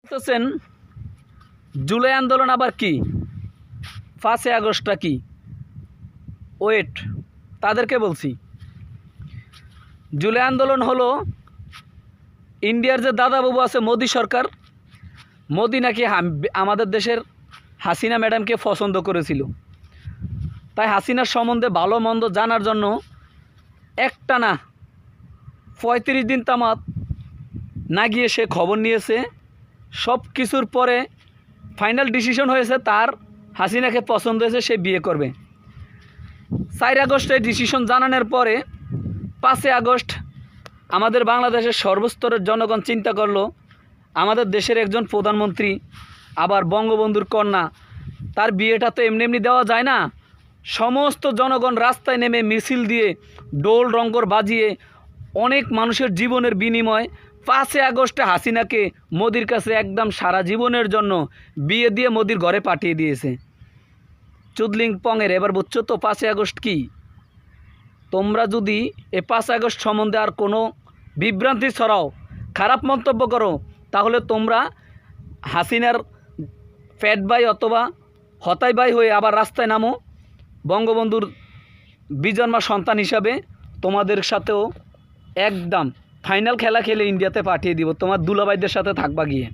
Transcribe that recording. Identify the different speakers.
Speaker 1: বলতেছেন জুলাই আন্দোলন আবার কি, 5ই আগস্টটা কি? ওয়েট, তাদেরকে বলছি। জুলাই আন্দোলন হলো ইন্ডিয়ার যে দাদাবাবু আছে মোদি সরকার, মোদি নাকি আমাদের দেশের হাসিনা ম্যাডামকে পছন্দ করেছিল। তাই হাসিনার সম্বন্ধে ভালো মন্দ জানার জন্য একটানা 35 দিন তামাত না গিয়ে সে খবর নিয়েছে। সব কিছুর পরে ফাইনাল ডিসিশন হয়েছে তার হাসিনাকে পছন্দ হয়েছে, সে বিয়ে করবে। 4 আগস্টে ডিসিশন জানানোর পরে 5 আগস্ট আমাদের বাংলাদেশের সর্বস্তরের জনগণ চিন্তা করলো আমাদের দেশের একজন প্রধানমন্ত্রী আবার বঙ্গবন্ধুর কন্যা, তার বিয়েটা তো এমনি এমনি দেওয়া যায় না। সমস্ত জনগণ রাস্তায় নেমে মিছিল দিয়ে ডোল রঙ্গর বাজিয়ে অনেক মানুষের জীবনের বিনিময় 5 আগস্টে হাসিনাকে মোদির কাছে একদম সারা জীবনের জন্য বিয়ে দিয়ে মোদির ঘরে পাঠিয়ে দিয়েছে। চুদলিং পংয়ের এবার বুঝছো তো 5 আগস্ট কি। তোমরা যদি এ 5 আগস্ট সম্বন্ধে আর কোনো বিভ্রান্তি ছড়াও, খারাপ মন্তব্য করো, তাহলে তোমরা হাসিনার ফ্যাট বাই অথবা হতাই বাই হয়ে আবার রাস্তায় নামো। বঙ্গবন্ধুর বিজন্মা সন্তান হিসাবে তোমাদের সাথেও একদম ফাইনাল খেলা খেলে ইন্ডিয়াতে পাঠিয়ে দিব, তোমার দুলাভাইদের সাথে থাকবা গিয়ে।